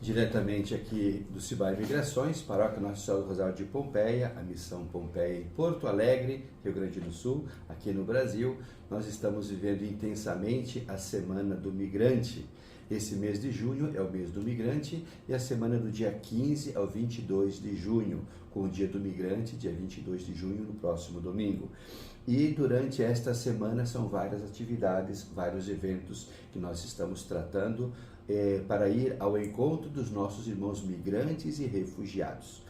Diretamente aqui do Cibai Migrações, Paróquia Nossa Senhora do Rosário de Pompeia, a Missão Pompeia em Porto Alegre, Rio Grande do Sul, aqui no Brasil. Nós estamos vivendo intensamente a Semana do Migrante. Esse mês de junho é o mês do migrante e a semana do dia 15 ao 22 de junho, com o dia do migrante, dia 22 de junho, no próximo domingo. E durante esta semana são várias atividades, vários eventos que nós estamos tratando para ir ao encontro dos nossos irmãos migrantes e refugiados.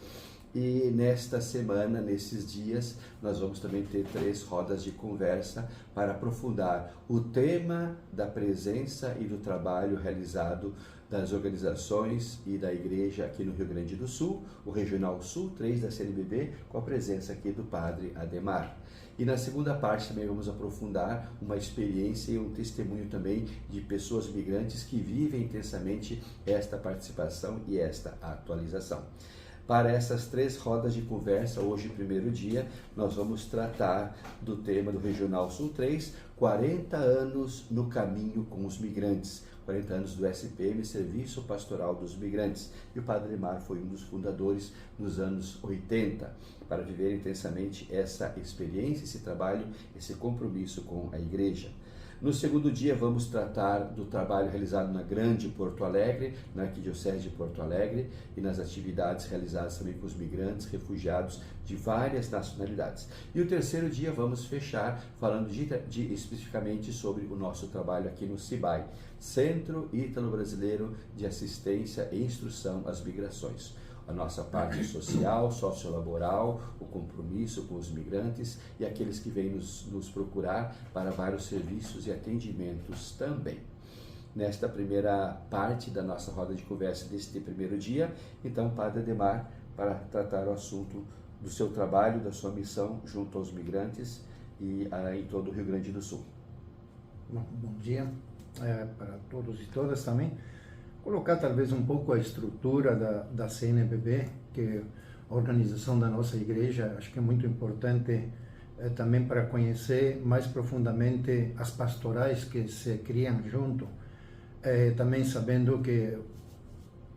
E nesta semana, nesses dias, nós vamos também ter 3 rodas de conversa para aprofundar o tema da presença e do trabalho realizado das organizações e da igreja aqui no Rio Grande do Sul, o Regional Sul 3 da CNBB, com a presença aqui do Padre Ademar. E na segunda parte também vamos aprofundar uma experiência e um testemunho também de pessoas migrantes que vivem intensamente esta participação e esta atualização. Para essas 3 rodas de conversa, hoje, primeiro dia, nós vamos tratar do tema do Regional Sul 3, 40 anos no caminho com os migrantes, 40 anos do SPM, Serviço Pastoral dos Migrantes. E o Padre Ademar foi um dos fundadores nos anos 80, para viver intensamente essa experiência, esse trabalho, esse compromisso com a Igreja. No segundo dia, vamos tratar do trabalho realizado na Grande Porto Alegre, na Arquidiocese de Porto Alegre, e nas atividades realizadas também com os migrantes, refugiados de várias nacionalidades. E o terceiro dia, vamos fechar falando especificamente sobre o nosso trabalho aqui no CIBAI, Centro Ítalo-Brasileiro de Assistência e Instrução às Migrações. A nossa parte social, sociolaboral, o compromisso com os migrantes e aqueles que vêm nos procurar para vários serviços e atendimentos também. Nesta primeira parte da nossa roda de conversa deste primeiro dia, então, Padre Ademar, para tratar o assunto do seu trabalho, da sua missão junto aos migrantes e em todo o Rio Grande do Sul. Bom dia para todos e todas também. Colocar talvez um pouco a estrutura da CNBB, que é a organização da nossa igreja, acho que é muito importante também para conhecer mais profundamente as pastorais que se criam junto, também sabendo que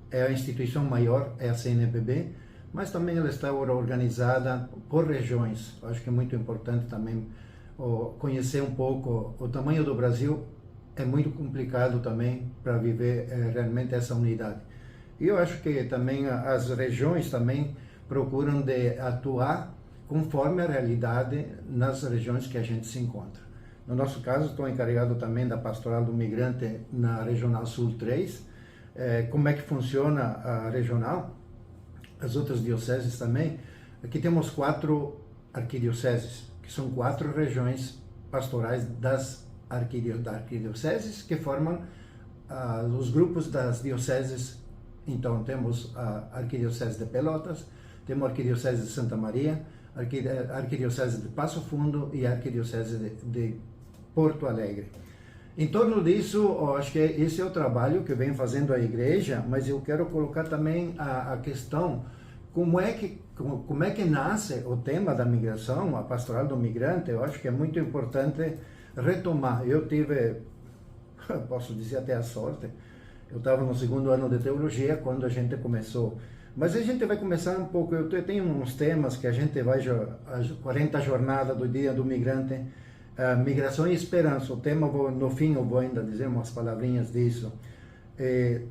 é a instituição maior, é a CNBB, mas também ela está organizada por regiões. Acho que é muito importante também conhecer um pouco o tamanho do Brasil. É muito complicado também para viver realmente essa unidade. E eu acho que também as regiões também procuram de atuar conforme a realidade nas regiões que a gente se encontra. No nosso caso, estou encarregado também da Pastoral do Migrante na Regional Sul 3. Como é que funciona a regional? As outras dioceses também. Aqui temos 4 arquidioceses, que são 4 regiões pastorais das arquidioceses que formam os grupos das dioceses. Então temos a Arquidiocese de Pelotas, temos a Arquidiocese de Santa Maria, a Arquidiocese de Passo Fundo e a Arquidiocese de Porto Alegre. Em torno disso, eu acho que esse é o trabalho que vem fazendo a igreja, mas eu quero colocar também a questão como é que nasce o tema da migração, a pastoral do migrante. Eu acho que é muito importante retomar. Eu tive, posso dizer até a sorte, eu estava no 2º ano de teologia quando a gente começou, mas a gente vai começar um pouco, eu tenho uns temas que a gente vai, as 40 jornadas do Dia do Migrante, migração e esperança. O tema, no fim eu vou ainda dizer umas palavrinhas disso.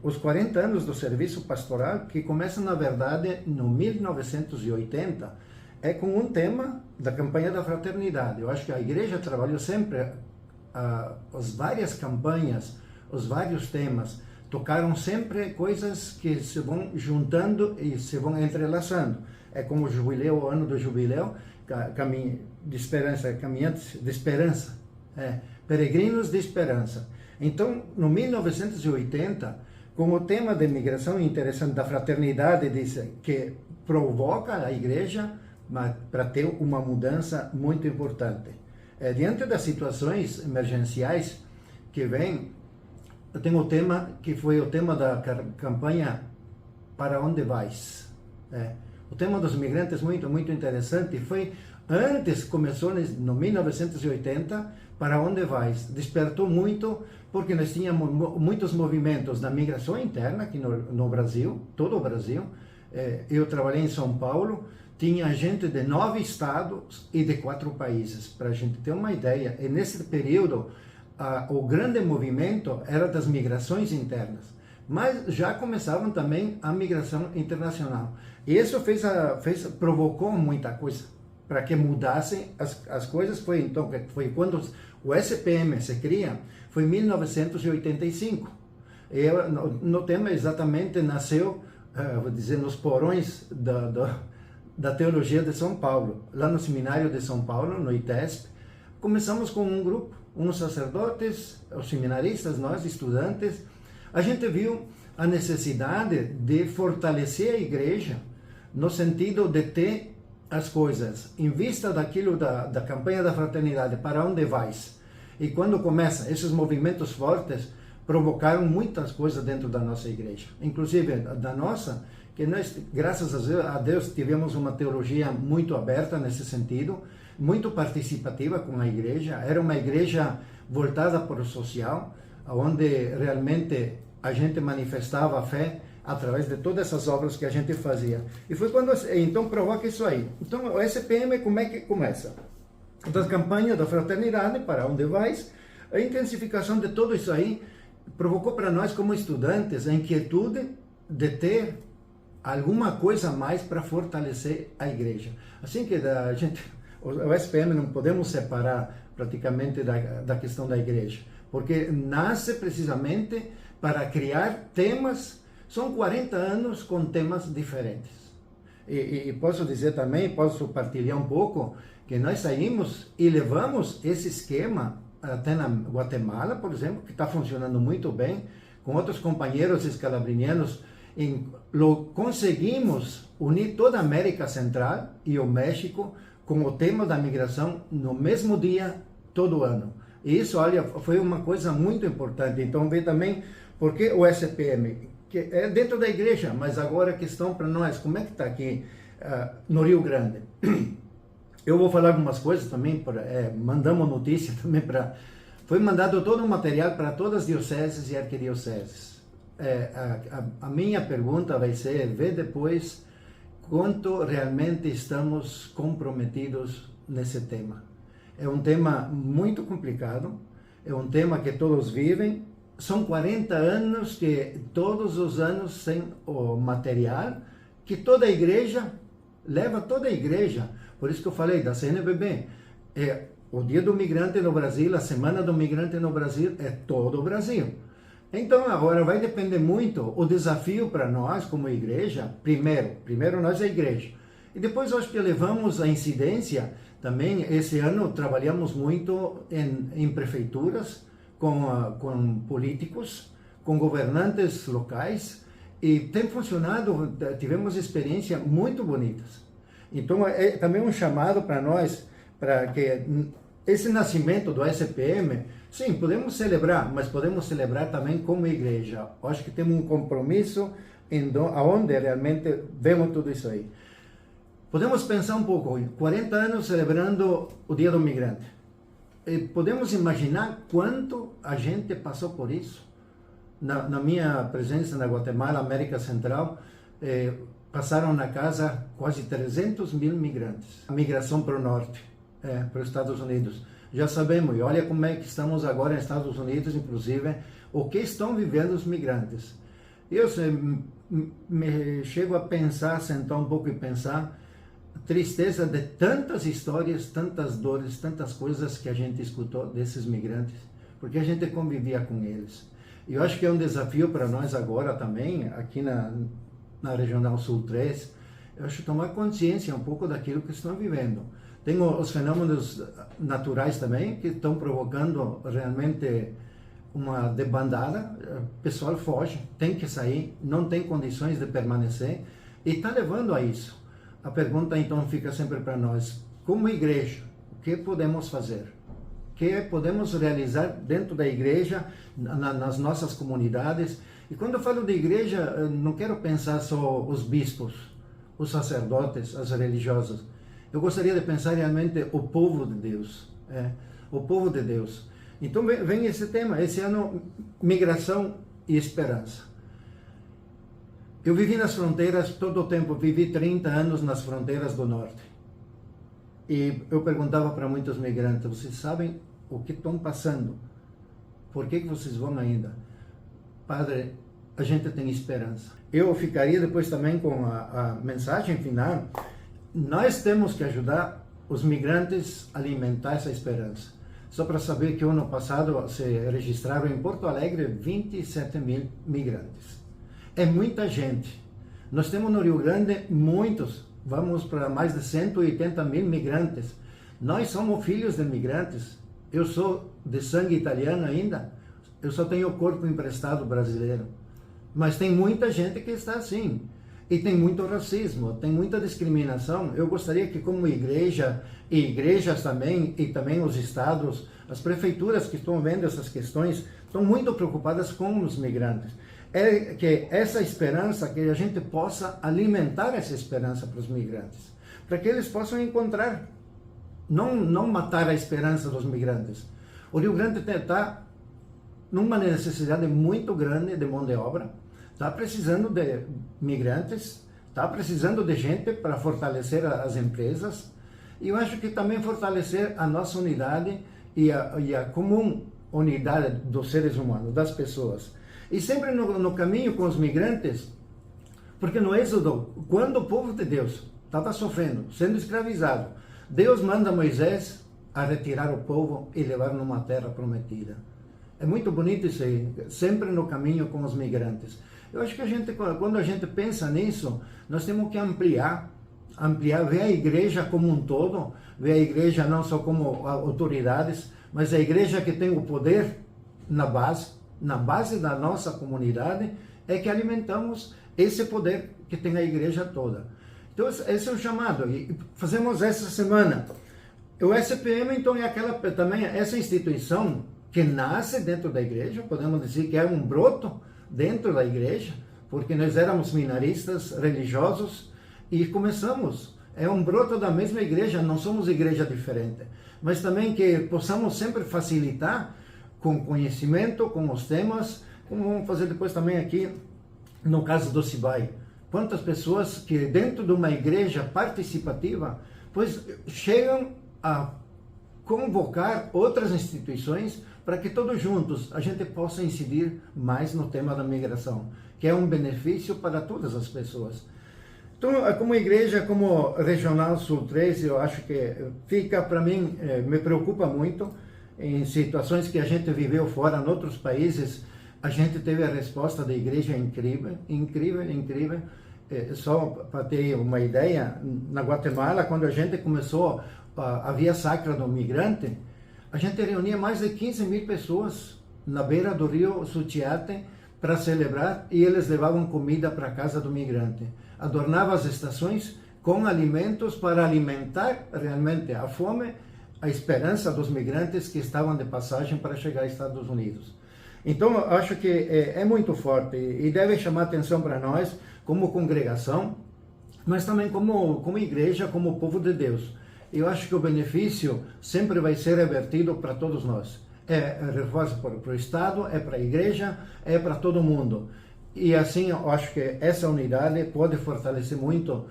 Os 40 anos do serviço pastoral, que começa na verdade no 1980, é com um tema da campanha da fraternidade. Eu acho que a igreja trabalhou sempre as várias campanhas, os vários temas, tocaram sempre coisas que se vão juntando e se vão entrelaçando. É como o jubileu, o ano do jubileu, caminho de esperança, caminhantes de esperança, peregrinos de esperança. Então, no 1980, com o tema de migração interessante da fraternidade, que provoca a igreja para ter uma mudança muito importante. Diante das situações emergenciais que vêm, eu tenho o tema que foi o tema da campanha Para Onde Vais? O tema dos migrantes muito interessante. Foi antes, começou no 1980, para onde vais? Despertou muito, porque nós tínhamos muitos movimentos da migração interna aqui no Brasil, todo o Brasil. Eu trabalhei em São Paulo, tinha gente de 9 estados e de 4 países, para a gente ter uma ideia. E nesse período, o grande movimento era das migrações internas, mas já começavam também a migração internacional. E isso provocou muita coisa para que mudassem as coisas. Foi quando o SPM se cria, foi em 1985. E no tema exatamente nasceu, vou dizer, nos porões da teologia de São Paulo, lá no seminário de São Paulo, no ITESP. Começamos com um grupo, uns sacerdotes, os seminaristas, nós, estudantes. A gente viu a necessidade de fortalecer a igreja no sentido de ter as coisas em vista daquilo da campanha da fraternidade, para onde vais? E quando começam esses movimentos fortes, provocaram muitas coisas dentro da nossa igreja, inclusive da nossa, que nós, graças a Deus, tivemos uma teologia muito aberta nesse sentido, muito participativa com a igreja. Era uma igreja voltada para o social, onde realmente a gente manifestava a fé através de todas essas obras que a gente fazia. E foi quando, então, provoca isso aí. Então, o SPM, como é que começa? Da campanha da fraternidade, para onde vais, a intensificação de tudo isso aí provocou para nós, como estudantes, a inquietude de ter alguma coisa a mais para fortalecer a igreja. Assim que o SPM não podemos separar praticamente da questão da igreja, porque nasce precisamente para criar temas. São 40 anos com temas diferentes. E posso dizer também, posso partilhar um pouco, que nós saímos e levamos esse esquema até na Guatemala, por exemplo, que está funcionando muito bem, com outros companheiros escalabrinianos. Conseguimos unir toda a América Central e o México com o tema da migração no mesmo dia, todo ano. E isso, olha, foi uma coisa muito importante. Então, vê também porque o SPM, que é dentro da igreja, mas agora a questão para nós, como é que está aqui no Rio Grande? Eu vou falar algumas coisas também, mandamos notícia também foi mandado todo o material para todas as dioceses e arquidioceses. A minha pergunta vai ser, ver depois quanto realmente estamos comprometidos nesse tema. É um tema muito complicado, é um tema que todos vivem. São 40 anos que todos os anos sem o material, que toda a igreja, leva toda a igreja. Por isso que eu falei da CNBB. O Dia do Migrante no Brasil, a Semana do Migrante no Brasil, é todo o Brasil. Então agora vai depender muito o desafio para nós como igreja. Primeiro nós a igreja. E depois acho que levamos a incidência também. Esse ano trabalhamos muito em prefeituras, com políticos, com governantes locais, e tem funcionado. Tivemos experiências muito bonitas. Então é também um chamado para nós, para que esse nascimento do SPM, sim, podemos celebrar, mas podemos celebrar também como igreja. Eu acho que temos um compromisso onde realmente vemos tudo isso aí. Podemos pensar um pouco, 40 anos celebrando o Dia do Migrante. E podemos imaginar quanto a gente passou por isso. Na minha presença na Guatemala, América Central, passaram na casa quase 300 mil migrantes. A migração para o norte, para os Estados Unidos. Já sabemos, e olha como é que estamos agora nos Estados Unidos, inclusive, o que estão vivendo os migrantes. Eu me chego a pensar, sentar um pouco e pensar, tristeza de tantas histórias, tantas dores, tantas coisas que a gente escutou desses migrantes, porque a gente convivia com eles. E eu acho que é um desafio para nós agora também, aqui na Regional Sul 3, eu acho tomar consciência um pouco daquilo que estão vivendo. Tem os fenômenos naturais também, que estão provocando realmente uma debandada. O pessoal foge, tem que sair, não tem condições de permanecer, e está levando a isso. A pergunta então fica sempre para nós, como igreja, o que podemos fazer? O que podemos realizar dentro da igreja, nas nossas comunidades? E quando eu falo de igreja, eu não quero pensar só os bispos, os sacerdotes, as religiosas. Eu gostaria de pensar realmente o povo de Deus. o povo de Deus. Então vem esse tema, esse ano, migração e esperança. Eu vivi nas fronteiras todo o tempo, vivi 30 anos nas fronteiras do norte. E eu perguntava para muitos migrantes, vocês sabem o que estão passando? Por que vocês vão ainda? Padre, a gente tem esperança. Eu ficaria depois também com a mensagem final. Nós temos que ajudar os migrantes a alimentar essa esperança. Só para saber que ano passado se registraram em Porto Alegre 27 mil migrantes. É muita gente. Nós temos no Rio Grande muitos, vamos para mais de 180 mil migrantes. Nós somos filhos de migrantes. Eu sou de sangue italiano ainda. Eu só tenho o corpo emprestado brasileiro. Mas tem muita gente que está assim. E tem muito racismo, tem muita discriminação. Eu gostaria que, como igreja, e igrejas também, e também os estados, as prefeituras que estão vendo essas questões, estão muito preocupadas com os migrantes. É que essa esperança, que a gente possa alimentar essa esperança para os migrantes, para que eles possam encontrar, não matar a esperança dos migrantes. O Rio Grande está numa necessidade muito grande de mão de obra, está precisando de migrantes, está precisando de gente para fortalecer as empresas, e eu acho que também fortalecer a nossa unidade e a comum unidade dos seres humanos, das pessoas. E sempre no caminho com os migrantes, porque no Êxodo, quando o povo de Deus estava sofrendo, sendo escravizado, Deus manda Moisés a retirar o povo e levar numa terra prometida. É muito bonito isso aí, sempre no caminho com os migrantes. Eu acho que quando a gente pensa nisso, nós temos que ampliar, ver a igreja como um todo, ver a igreja não só como autoridades, mas a igreja que tem o poder na base da nossa comunidade, é que alimentamos esse poder que tem a igreja toda. Então, esse é o chamado. E fazemos essa semana. O SPM, então, é também essa instituição que nasce dentro da igreja, podemos dizer que é um broto dentro da igreja, porque nós éramos minaristas religiosos e começamos. É um broto da mesma igreja, não somos igreja diferente, mas também que possamos sempre facilitar com conhecimento, com os temas, como vamos fazer depois também aqui no caso do CIBAI. Quantas pessoas que dentro de uma igreja participativa, pois chegam a convocar outras instituições para que todos juntos a gente possa incidir mais no tema da migração, que é um benefício para todas as pessoas. Então, como igreja, como Regional Sul 3, eu acho que fica, para mim, me preocupa muito, em situações que a gente viveu fora, em outros países, a gente teve a resposta da igreja incrível. Só para ter uma ideia, na Guatemala, quando a gente começou a Via Sacra do Migrante, a gente reunia mais de 15 mil pessoas na beira do rio Sutiate para celebrar, e eles levavam comida para a casa do migrante. Adornavam as estações com alimentos para alimentar realmente a fome, a esperança dos migrantes que estavam de passagem para chegar aos Estados Unidos. Então, eu acho que é muito forte e deve chamar atenção para nós, como congregação, mas também como igreja, como povo de Deus. Eu acho que o benefício sempre vai ser revertido para todos nós. É reforço para o Estado, é para a igreja, é para todo mundo. E assim, eu acho que essa unidade pode fortalecer muito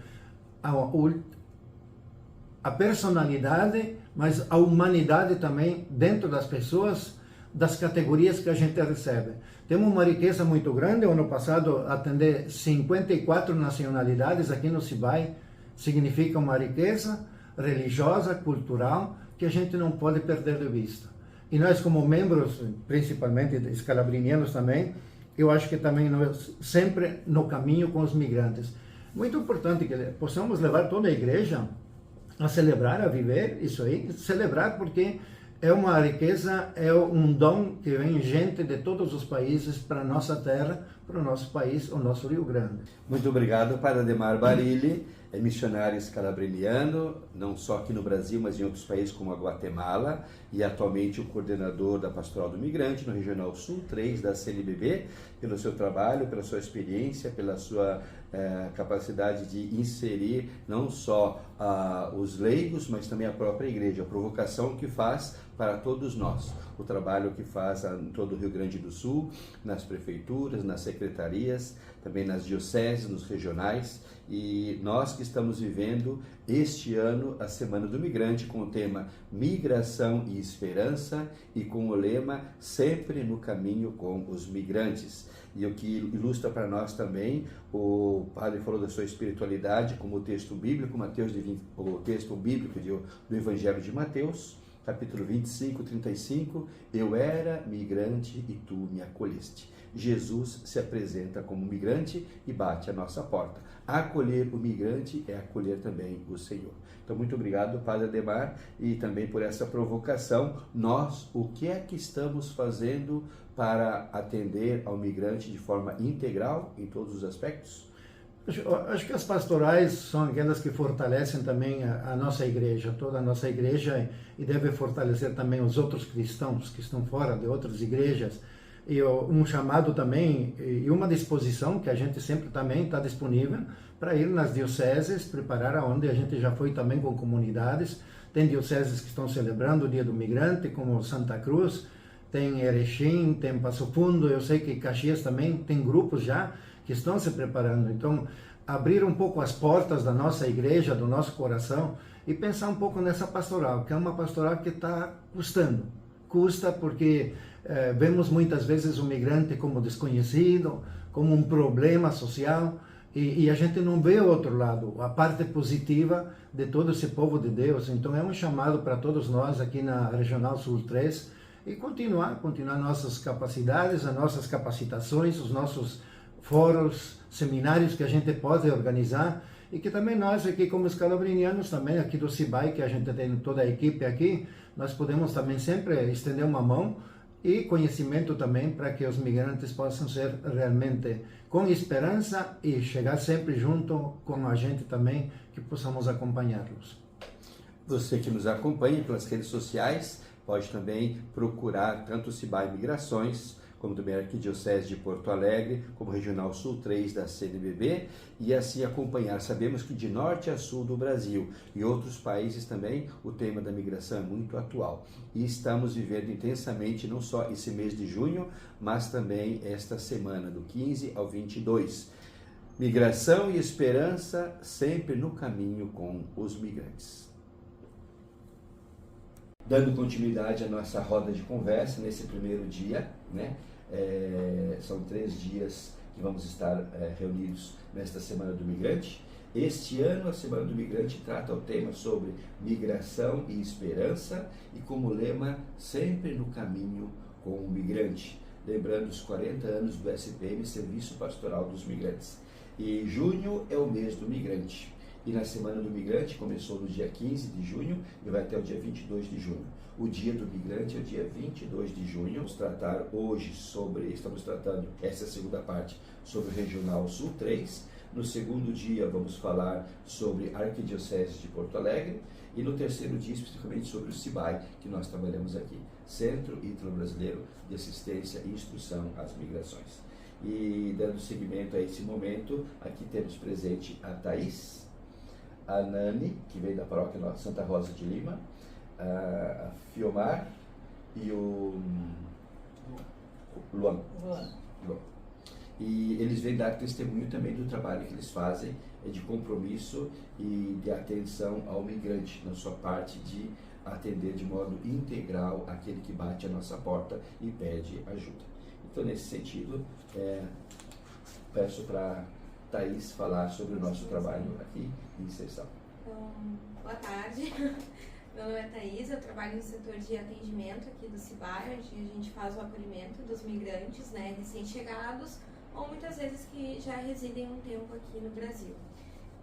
a personalidade, mas a humanidade também dentro das pessoas, das categorias que a gente recebe. Temos uma riqueza muito grande. Ano passado, atender 54 nacionalidades aqui no CIBAI significa uma riqueza religiosa, cultural, que a gente não pode perder de vista. E nós, como membros, principalmente escalabrinianos também, eu acho que também nós sempre no caminho com os migrantes. Muito importante que possamos levar toda a igreja a celebrar, a viver isso aí, celebrar, porque é uma riqueza, é um dom que vem gente de todos os países para a nossa terra, para o nosso país, o nosso Rio Grande. Muito obrigado, Padre Ademar Barilli, é missionário escalabriniano, não só aqui no Brasil, mas em outros países como a Guatemala, e atualmente o coordenador da Pastoral do Migrante no Regional Sul 3 da CNBB, pelo seu trabalho, pela sua experiência, pela sua capacidade de inserir não só os leigos, mas também a própria igreja, a provocação que faz para todos nós. O trabalho que faz em todo o Rio Grande do Sul, nas prefeituras, nas secretarias, também nas dioceses, nos regionais, e nós que estamos vivendo este ano a Semana do Migrante com o tema Migração e Esperança e com o lema Sempre no Caminho com os Migrantes. E o que ilustra para nós também, o padre falou da sua espiritualidade como o texto bíblico, o texto bíblico do Evangelho de Mateus, capítulo 25, 35, eu era migrante e tu me acolheste. Jesus se apresenta como migrante e bate à nossa porta. Acolher o migrante é acolher também o Senhor. Então, muito obrigado, Padre Ademar, e também por essa provocação. Nós, o que é que estamos fazendo para atender ao migrante de forma integral em todos os aspectos? Acho que as pastorais são aquelas que fortalecem também a nossa igreja, toda a nossa igreja, e deve fortalecer também os outros cristãos que estão fora de outras igrejas. E um chamado também, e uma disposição que a gente sempre também está disponível para ir nas dioceses, preparar aonde a gente já foi também com comunidades. Tem dioceses que estão celebrando o Dia do Migrante, como Santa Cruz, tem Erechim, tem Passo Fundo, eu sei que Caxias também tem grupos já que estão se preparando. Então, abrir um pouco as portas da nossa igreja, do nosso coração, e pensar um pouco nessa pastoral, que é uma pastoral que está custando. Custa porque vemos muitas vezes o migrante como desconhecido, como um problema social, e a gente não vê o outro lado, a parte positiva de todo esse povo de Deus. Então, é um chamado para todos nós aqui na Regional Sul 3, e continuar nossas capacidades, as nossas capacitações, os nossos fóruns, seminários que a gente pode organizar, e que também nós aqui como escalabrinianos, também aqui do CIBAI, que a gente tem toda a equipe aqui, nós podemos também sempre estender uma mão e conhecimento também para que os migrantes possam ser realmente com esperança e chegar sempre junto com a gente também, que possamos acompanhá-los. Você que nos acompanha pelas redes sociais, pode também procurar tanto o CIBAI Migrações, como também a Arquidiocese de Porto Alegre, como Regional Sul 3 da CNBB, e assim acompanhar. Sabemos que de norte a sul do Brasil e outros países também, o tema da migração é muito atual. E estamos vivendo intensamente não só esse mês de junho, mas também esta semana, do 15 ao 22. Migração e esperança sempre no caminho com os migrantes. Dando continuidade à nossa roda de conversa nesse primeiro dia, né? São 3 dias que vamos estar reunidos nesta Semana do Migrante. Este ano a Semana do Migrante trata o tema sobre migração e esperança e como lema sempre no caminho com o migrante. Lembrando os 40 anos do SPM, Serviço Pastoral dos Migrantes. E junho é o mês do migrante. E na Semana do Migrante começou no dia 15 de junho e vai até o dia 22 de junho. O Dia do Migrante é o dia 22 de junho. Vamos tratar hoje estamos tratando essa segunda parte sobre o Regional Sul 3. No segundo dia vamos falar sobre a Arquidiocese de Porto Alegre e no terceiro dia especificamente sobre o CIBAI, que nós trabalhamos aqui, Centro Ítalo-Brasileiro de Assistência e Instrução às Migrações. E dando seguimento a esse momento, aqui temos presente a Thaís, a Nani, que veio da paróquia Santa Rosa de Lima, a Fiomar e o Luan. E eles vêm dar testemunho também do trabalho que eles fazem, de compromisso e de atenção ao migrante, na sua parte de atender de modo integral aquele que bate a nossa porta e pede ajuda. Então, nesse sentido, peço para Thaís falar sobre o nosso trabalho aqui em sessão. Então, boa tarde. Meu nome é Thaís, eu trabalho no setor de atendimento aqui do CIBAI, onde a gente faz o acolhimento dos migrantes, né, recém-chegados, ou muitas vezes que já residem um tempo aqui no Brasil.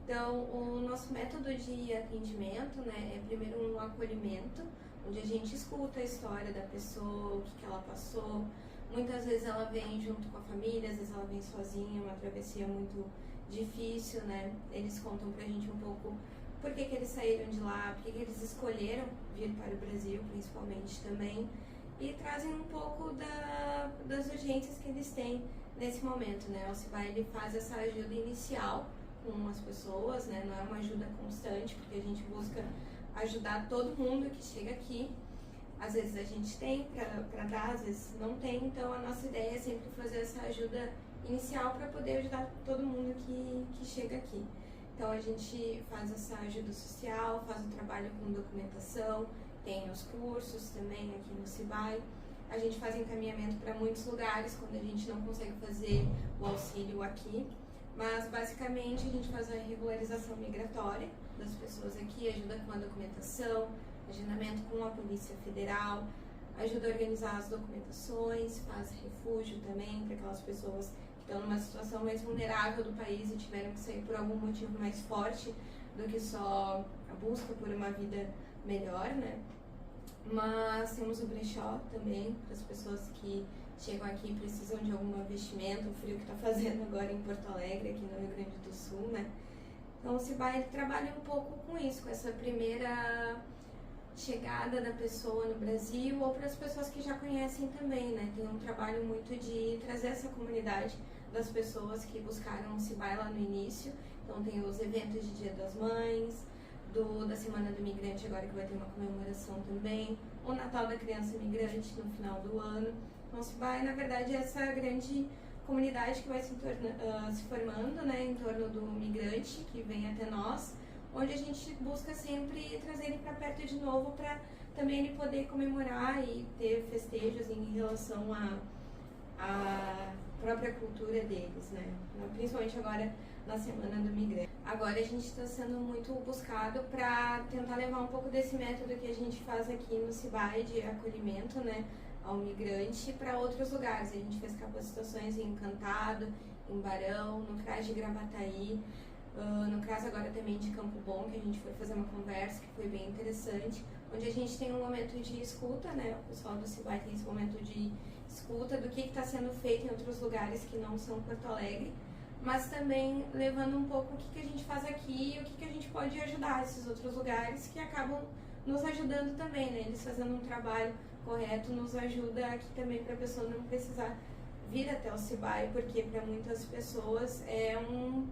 Então, o nosso método de atendimento, né, é primeiro um acolhimento, onde a gente escuta a história da pessoa, o que ela passou. Muitas vezes ela vem junto com a família, às vezes ela vem sozinha, uma travessia muito difícil, né? Eles contam pra gente um pouco por que eles saíram de lá, por que eles escolheram vir para o Brasil, principalmente também, e trazem um pouco das urgências que eles têm nesse momento, né? O CIBAI, ele faz essa ajuda inicial com as pessoas, né? Não é uma ajuda constante, porque a gente busca ajudar todo mundo que chega aqui, Às vezes a gente tem para dar, às vezes não tem, então a nossa ideia é sempre fazer essa ajuda inicial para poder ajudar todo mundo que chega aqui. Então a gente faz essa ajuda social, faz o trabalho com documentação, tem os cursos também aqui no CIBAI. A gente faz encaminhamento para muitos lugares quando a gente não consegue fazer o auxílio aqui. Mas basicamente a gente faz a regularização migratória das pessoas aqui, ajuda com a documentação, agendamento com a Polícia Federal, ajuda a organizar as documentações, faz refúgio também para aquelas pessoas que estão numa situação mais vulnerável do país e tiveram que sair por algum motivo mais forte do que só a busca por uma vida melhor, né? Mas temos o brechó também, para as pessoas que chegam aqui e precisam de algum vestimenta, o frio que está fazendo agora em Porto Alegre, aqui no Rio Grande do Sul, né? Então o CIBAI trabalha um pouco com isso, com essa primeira chegada da pessoa no Brasil ou para as pessoas que já conhecem também, né? Tem um trabalho muito de trazer essa comunidade das pessoas que buscaram o CIBAI lá no início. Então tem os eventos de Dia das Mães, da Semana do Imigrante agora que vai ter uma comemoração também, o Natal da Criança Imigrante no final do ano. Então o CIBAI, na verdade, é essa grande comunidade que vai se formando, né, em torno do migrante que vem até nós, onde a gente busca sempre trazer ele para perto de novo para também ele poder comemorar e ter festejos em relação à própria cultura deles, né? Principalmente agora na Semana do Migrante. Agora a gente está sendo muito buscado para tentar levar um pouco desse método que a gente faz aqui no CIBAI de acolhimento, né, ao migrante para outros lugares. A gente fez capacitações em Encantado, em Barão, no CRAS de Gravataí, no CRAS agora também de Campo Bom, que a gente foi fazer uma conversa que foi bem interessante, onde a gente tem um momento de escuta, né, o pessoal do CIBAI tem esse momento de escuta do que está sendo feito em outros lugares que não são Porto Alegre, mas também levando um pouco o que a gente faz aqui e o que a gente pode ajudar esses outros lugares que acabam nos ajudando também, né, eles fazendo um trabalho correto nos ajuda aqui também para a pessoa não precisar vir até o CIBAI, porque para muitas pessoas é um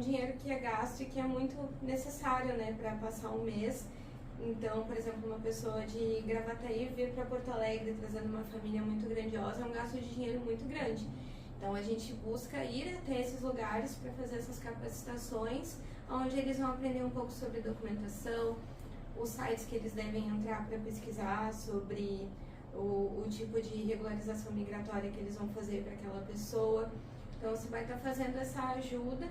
dinheiro que é gasto e que é muito necessário, né, para passar um mês. Então, por exemplo, uma pessoa de Gravataí vir para Porto Alegre trazendo uma família muito grandiosa é um gasto de dinheiro muito grande. Então, a gente busca ir até esses lugares para fazer essas capacitações, onde eles vão aprender um pouco sobre documentação, os sites que eles devem entrar para pesquisar sobre o tipo de regularização migratória que eles vão fazer para aquela pessoa. Então, você vai estar fazendo essa ajuda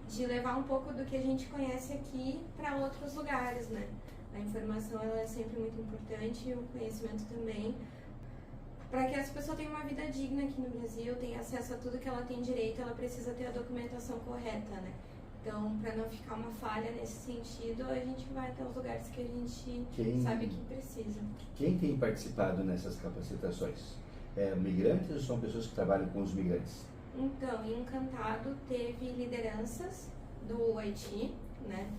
de levar um pouco do que a gente conhece aqui para outros lugares, né? A informação ela é sempre muito importante e o conhecimento também, para que essa pessoa tenha uma vida digna aqui no Brasil, tenha acesso a tudo que ela tem direito, ela precisa ter a documentação correta, né? Então, para não ficar uma falha nesse sentido, a gente vai até os lugares que a gente sabe que precisa. Quem tem participado nessas capacitações? Migrantes ou são pessoas que trabalham com os migrantes? Então, em Encantado teve lideranças do Haiti, né?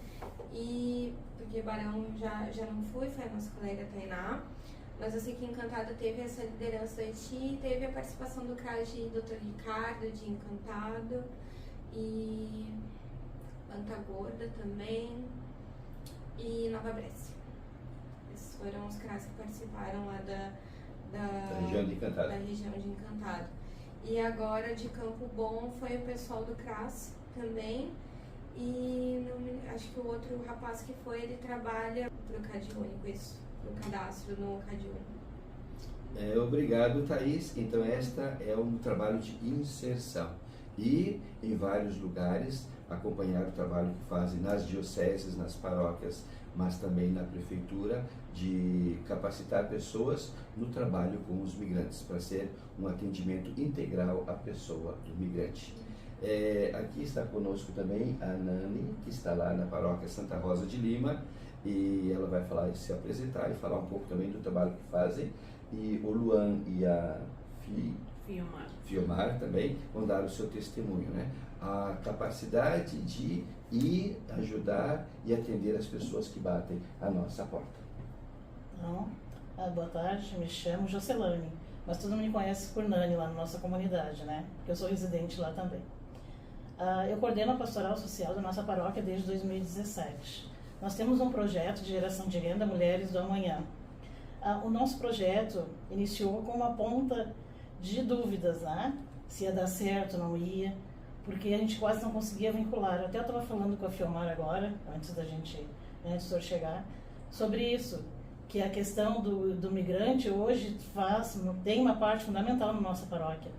E porque Barão já não foi a nossa colega Tainá, mas eu sei que Encantado teve essa liderança do Haiti, teve a participação do CRAS de Dr. Ricardo de Encantado e Antagorda também e Nova Brécia. Esses foram os CRAS que participaram lá da região de Encantado. Da região de Encantado. E agora de Campo Bom foi o pessoal do CRAS também. E acho que o outro rapaz que foi, ele trabalha pro CadÚnico, isso, pro cadastro no CadÚnico. Obrigado, Thaís. Então, esta é um trabalho de inserção. E em vários lugares, acompanhar o trabalho que fazem nas dioceses, nas paróquias, mas também na prefeitura, de capacitar pessoas no trabalho com os migrantes, para ser um atendimento integral à pessoa do migrante. Aqui está conosco também a Nani, que está lá na paróquia Santa Rosa de Lima, e ela vai se apresentar e falar um pouco também do trabalho que fazem. E o Luan e a Fiomar também vão dar o seu testemunho, né? A capacidade de ir ajudar e atender as pessoas que batem a nossa porta. Então, boa tarde, me chamo Jocelane, mas todo mundo me conhece por Nani lá na nossa comunidade, né? Porque eu sou residente lá também. Eu coordeno a pastoral social da nossa paróquia desde 2017. Nós temos um projeto de geração de renda Mulheres do Amanhã. o nosso projeto iniciou com uma ponta de dúvidas, né? Se ia dar certo, não ia, porque a gente quase não conseguia vincular. Até eu estava falando com a Fiomar agora, antes do senhor chegar, sobre isso, que a questão do migrante hoje tem uma parte fundamental na nossa paróquia.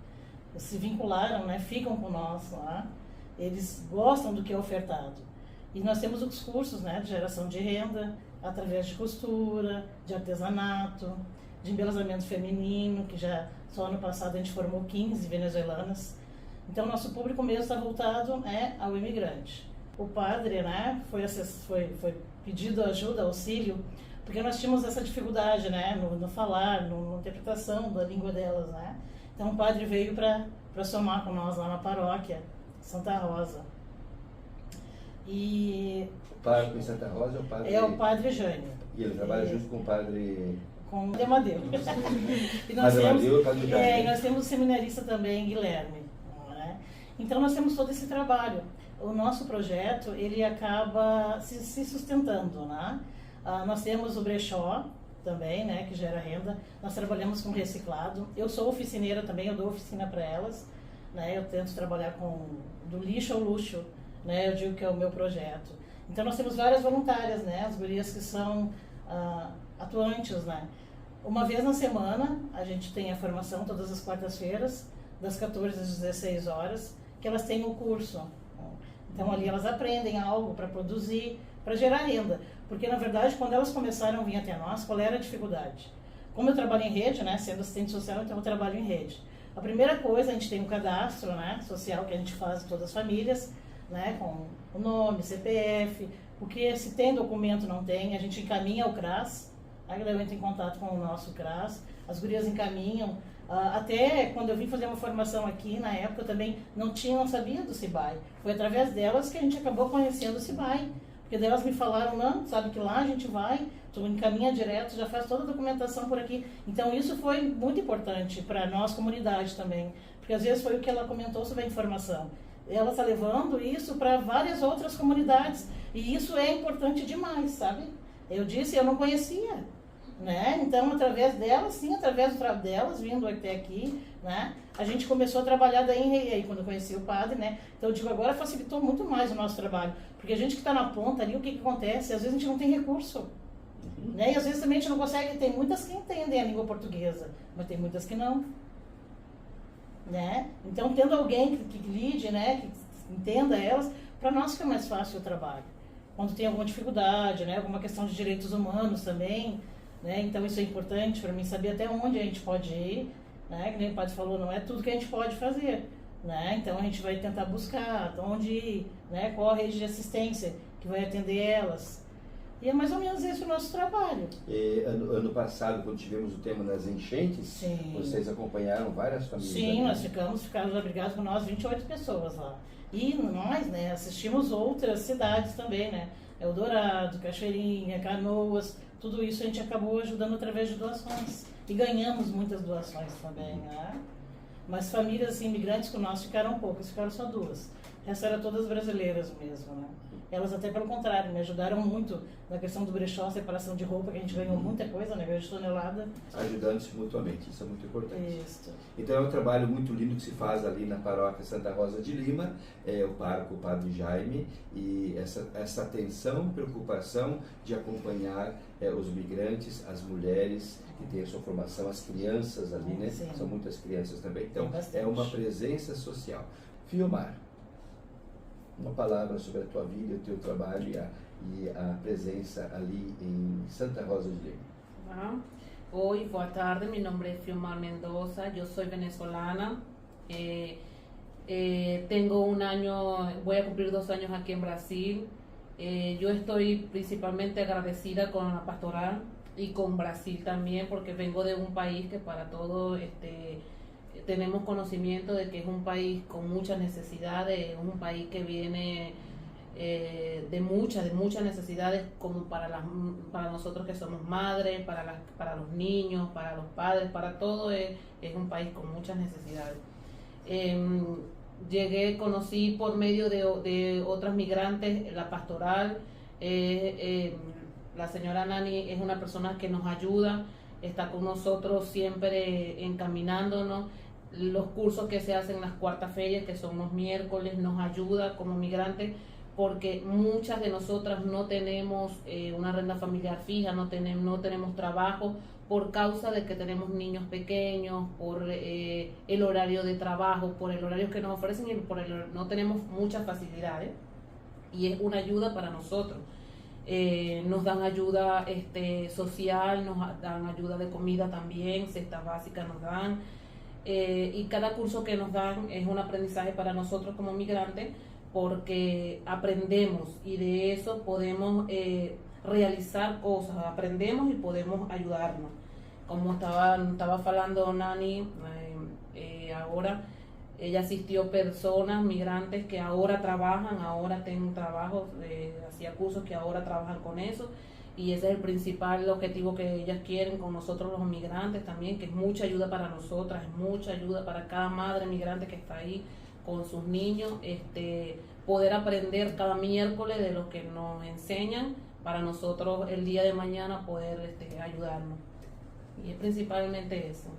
Se vincularam, né? Ficam com nós lá, eles gostam do que é ofertado. E nós temos os cursos, né, de geração de renda, através de costura, de artesanato, de embelezamento feminino, que já só ano passado a gente formou 15 venezuelanas. Então, nosso público mesmo está voltado ao imigrante. O padre, né, foi pedido ajuda, auxílio, porque nós tínhamos essa dificuldade, né, no falar, na interpretação da língua delas, né. Então, o padre veio para somar com nós lá na paróquia Santa Rosa. E o padre em Santa Rosa é o padre... É o padre Jânio. E ele trabalha junto com o padre... Com o Demadeu. E nós temos o seminarista também, Guilherme. Né? Então, nós temos todo esse trabalho. O nosso projeto, ele acaba se sustentando, né? Nós temos o brechó também, né, que gera renda. Nós trabalhamos com reciclado. Eu sou oficineira também, eu dou oficina para elas. Né? Eu tento trabalhar do lixo ao luxo, né? Eu digo que é o meu projeto. Então, nós temos várias voluntárias, né? As gurias que são atuantes, né? Uma vez na semana, a gente tem a formação todas as quartas-feiras, das 14 às 16 horas, que elas têm o curso. Então, ali elas aprendem algo para produzir, para gerar renda. Porque, na verdade, quando elas começaram a vir até nós, qual era a dificuldade? Como eu trabalho em rede, né? Sendo assistente social, então eu trabalho em rede. A primeira coisa, a gente tem um cadastro, né, social que a gente faz em todas as famílias, né, com o nome, CPF, porque se tem documento, não tem, a gente encaminha ao CRAS, aí eu entro em contato com o nosso CRAS, as gurias encaminham, até quando eu vim fazer uma formação aqui, na época eu também não sabia do CIBAI, foi através delas que a gente acabou conhecendo o CIBAI, porque delas me falaram, não, sabe que lá a gente vai, tu encaminha direto, já faz toda a documentação por aqui, então isso foi muito importante para nós, comunidade também, porque às vezes foi o que ela comentou sobre a informação, ela está levando isso para várias outras comunidades. E isso é importante demais, sabe? Eu disse, eu não conhecia, né? Então, através delas, sim, através delas, vindo até aqui, né? A gente começou a trabalhar daí em Rei, quando eu conheci o padre, né? Então, eu digo, agora facilitou muito mais o nosso trabalho. Porque a gente que está na ponta ali, o que acontece? Às vezes a gente não tem recurso, né? E às vezes também a gente não consegue, tem muitas que entendem a língua portuguesa, mas tem muitas que não. Né? Então, tendo alguém que lide, né, que entenda elas, para nós fica mais fácil o trabalho. Quando tem alguma dificuldade, né, alguma questão de direitos humanos também, né, então isso é importante para mim saber até onde a gente pode ir, né, que nem o padre falou, não é tudo que a gente pode fazer, né, então a gente vai tentar buscar onde ir, né, qual a rede de assistência que vai atender elas. E é mais ou menos esse o nosso trabalho. E, ano passado, quando tivemos o tema das enchentes, sim, vocês acompanharam várias famílias? Sim, nós ficaram abrigados com nós 28 pessoas lá. E nós, né, assistimos outras cidades também, né? Eldorado, Cachoeirinha, Canoas, tudo isso a gente acabou ajudando através de doações. E ganhamos muitas doações também, né? Mas famílias assim, imigrantes com nós ficaram poucas, ficaram só 2. O resto eram todas brasileiras mesmo, né? Elas até pelo contrário, me ajudaram muito na questão do brechó, separação de roupa, que a gente ganhou muita coisa, né? Ganhou de tonelada. Ajudando-se mutuamente, isso é muito importante. Isso. Então é um trabalho muito lindo que se faz ali na paróquia Santa Rosa de Lima, o pároco, o padre Jaime, e essa atenção, preocupação de acompanhar os migrantes, as mulheres que têm a sua formação, as crianças ali, né? Sim. São muitas crianças também, então é uma presença social. Fiomar, uma palavra sobre a tua vida, o teu trabalho e a presença ali em Santa Rosa de Lima. Oi, boa tarde, meu nome é Fiomar Mendoza, eu sou venezolana, tengo un año, voy a cumplir 2 años aquí en Brasil. Yo estoy principalmente agradecida con la pastoral y con Brasil también, porque vengo de un país que para todo tenemos conocimiento de que es un país con muchas necesidades, un país que viene de muchas necesidades, como para nosotros que somos madres, para los niños, para los padres, para todo es un país con muchas necesidades. Conocí por medio de otras migrantes la pastoral. La señora Nani es una persona que nos ayuda está con nosotros siempre encaminándonos. Los cursos que se hacen en las cuartas ferias, que son los miércoles, nos ayuda como migrantes, porque muchas de nosotras no tenemos una renta familiar fija, no tenemos trabajo por causa de que tenemos niños pequeños, por el horario de trabajo, por el horario que nos ofrecen y no tenemos muchas facilidades, y es una ayuda para nosotros. Nos dan ayuda social, nos dan ayuda de comida también, cestas básicas nos dan, y cada curso que nos dan es un aprendizaje para nosotros como migrantes, porque aprendemos y de eso podemos realizar cosas, aprendemos y podemos ayudarnos. Como estaba hablando Nani, ahora ella asistió personas migrantes que ahora trabajan, ahora tienen trabajo, hacía cursos que ahora trabajan con eso, y ese es el principal objetivo que ellas quieren con nosotros los migrantes también, que es mucha ayuda para nosotras, es mucha ayuda para cada madre migrante que está ahí con sus niños, poder aprender cada miércoles de lo que nos enseñan para nosotros el día de mañana poder ayudarnos. Y es principalmente eso.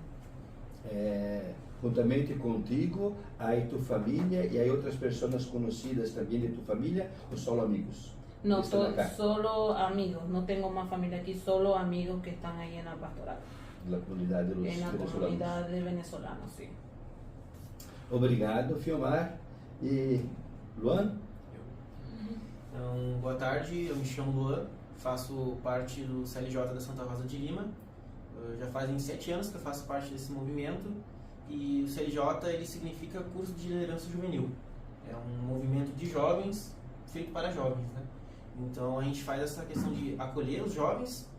Juntamente contigo, hay tu familia y hay otras personas conocidas también de tu familia, o solo amigos? No, solo amigos, no tengo más familia aquí, solo amigos que están ahí en la pastoral. La comunidad de los venezolanos. En la comunidad de venezolanos, sí. Obrigado, Fiomar. E Luan? Então, boa tarde, eu me chamo Luan, faço parte do CLJ da Santa Rosa de Lima. Já fazem 7 anos que eu faço parte desse movimento, e o CLJ ele significa Curso de Liderança Juvenil. É um movimento de jovens feito para jovens, né? Então a gente faz essa questão de acolher os jovens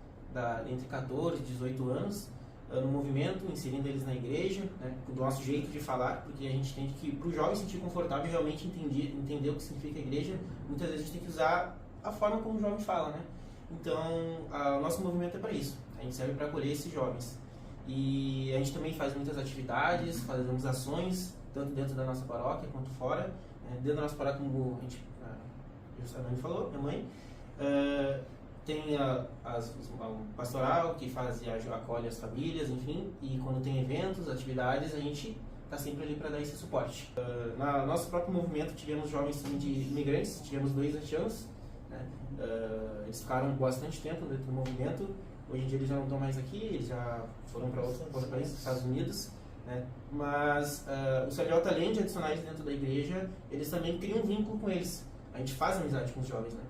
entre 14 e 18 anos no movimento, inserindo eles na igreja, né, do nosso jeito de falar, porque a gente tem que, para o jovem se sentir confortável e realmente entender o que significa a igreja, muitas vezes a gente tem que usar a forma como o jovem fala, né? Então, o nosso movimento é para isso, a gente serve para acolher esses jovens. E a gente também faz muitas atividades, fazemos ações, tanto dentro da nossa paróquia quanto fora. Dentro da nossa paróquia, como a Nani falou, minha mãe, tem o pastoral que acolhe as famílias, enfim, e quando tem eventos, atividades, a gente está sempre ali para dar esse suporte. No nosso próprio movimento tivemos jovens também de imigrantes, tivemos 2 haitianos, né? Eles ficaram bastante tempo dentro do movimento, hoje em dia eles já não estão mais aqui, eles já foram para outro país, Estados Unidos, né? Mas o CLJ, além de adicionar eles dentro da igreja, eles também criam um vínculo com eles, a gente faz amizade com os jovens, né?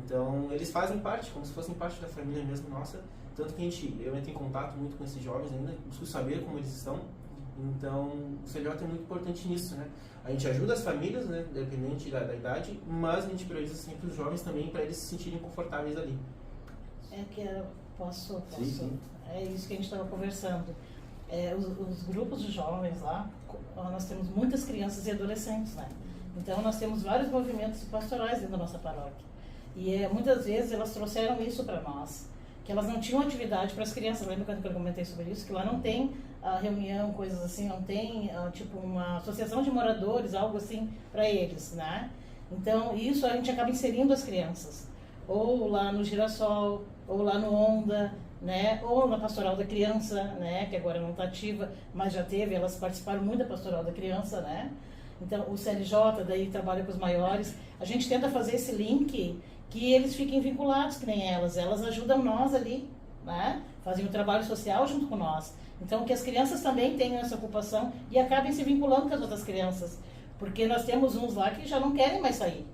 Então, eles fazem parte, como se fossem parte da família mesmo nossa, tanto que eu entro em contato muito com esses jovens ainda, busco saber como eles estão. Então, o CLJ é muito importante nisso, né? A gente ajuda as famílias, né, independente da idade, mas a gente prioriza sempre os jovens também para eles se sentirem confortáveis ali. Posso? Sim. É isso que a gente estava conversando. Os grupos de jovens lá, nós temos muitas crianças e adolescentes, né? Então, nós temos vários movimentos pastorais dentro da nossa paróquia. E muitas vezes elas trouxeram isso para nós, que elas não tinham atividade para as crianças. Lembra quando eu comentei sobre isso? Que lá não tem reunião, coisas assim, não tem tipo uma associação de moradores, algo assim para eles, né? Então isso a gente acaba inserindo as crianças, ou lá no Girassol, ou lá no Onda, né? Ou na Pastoral da Criança, né? Que agora não está ativa, mas já teve, elas participaram muito da Pastoral da Criança, né? Então o CLJ daí trabalha com os maiores. A gente tenta fazer esse link que eles fiquem vinculados, que nem elas ajudam nós ali, né? Fazem o trabalho social junto com nós. Então, que as crianças também tenham essa ocupação e acabem se vinculando com as outras crianças. Porque nós temos uns lá que já não querem mais sair.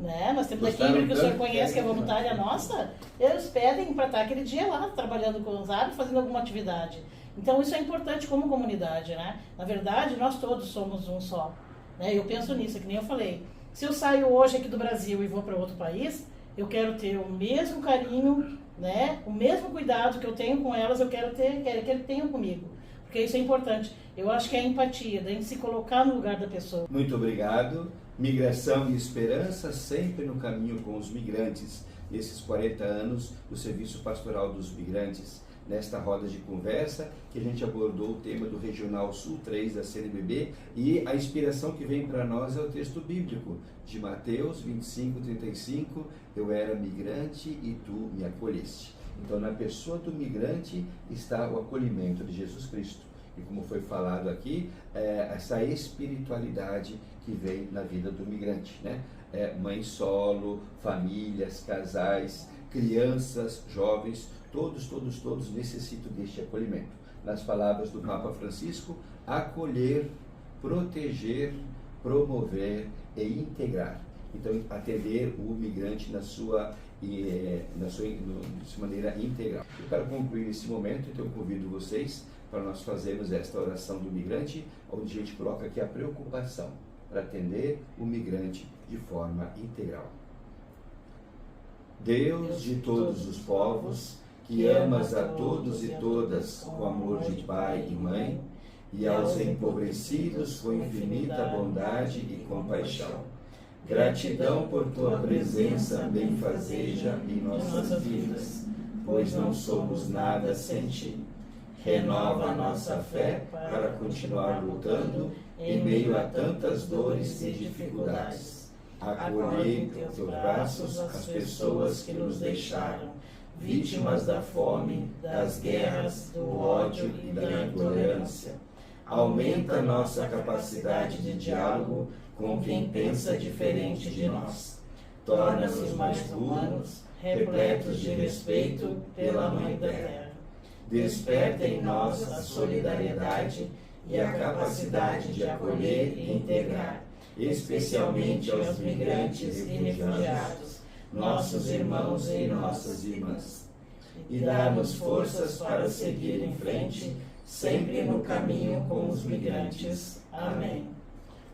Né? Nós temos a Kimber, que o senhor conhece, que é voluntária nossa, eles pedem para estar aquele dia lá, trabalhando com os árabes, fazendo alguma atividade. Então, isso é importante como comunidade, né? Na verdade, nós todos somos um só. Né? Eu penso nisso, que nem eu falei. Se eu saio hoje aqui do Brasil e vou para outro país, eu quero ter o mesmo carinho, né? O mesmo cuidado que eu tenho com elas, eu quero que eles tenham comigo. Porque isso é importante. Eu acho que é a empatia, da gente se colocar no lugar da pessoa. Muito obrigado. Migração e esperança sempre no caminho com os migrantes. Nesses 40 anos do Serviço Pastoral dos Migrantes. Nesta roda de conversa, que a gente abordou o tema do Regional Sul 3 da CNBB, e a inspiração que vem para nós é o texto bíblico de Mateus 25:35, eu era migrante e tu me acolheste. Então, na pessoa do migrante está o acolhimento de Jesus Cristo. E como foi falado aqui, essa espiritualidade que vem na vida do migrante, né? Mãe solo, famílias, casais, crianças, jovens, todos necessitam deste acolhimento. Nas palavras do Papa Francisco, acolher, proteger, promover e integrar. Então, atender o migrante na sua maneira integral. E para concluir esse momento, então eu convido vocês para nós fazermos esta oração do migrante, onde a gente coloca aqui a preocupação para atender o migrante de forma integral. Deus de todos os povos, que amas a todos e todas com amor de pai e mãe, e aos empobrecidos com infinita bondade e compaixão. Gratidão por tua presença benfazeja em nossas vidas, pois não somos nada sem ti. Renova a nossa fé para continuar lutando em meio a tantas dores e dificuldades. Acolhe em teus braços as pessoas que nos deixaram, vítimas da fome, das guerras, do ódio e da intolerância. Aumenta nossa capacidade de diálogo com quem pensa diferente de nós. Torna-nos mais humanos, repletos de respeito pela Mãe Terra. Desperta em nós a solidariedade e a capacidade de acolher e integrar, especialmente aos migrantes e refugiados, nossos irmãos e nossas irmãs. E dá-nos forças para seguir em frente, sempre no caminho com os migrantes. Amém.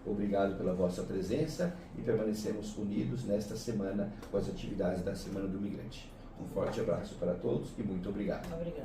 Obrigado pela vossa presença e permanecemos unidos nesta semana com as atividades da Semana do Migrante. Um forte abraço para todos e muito obrigado. Obrigado.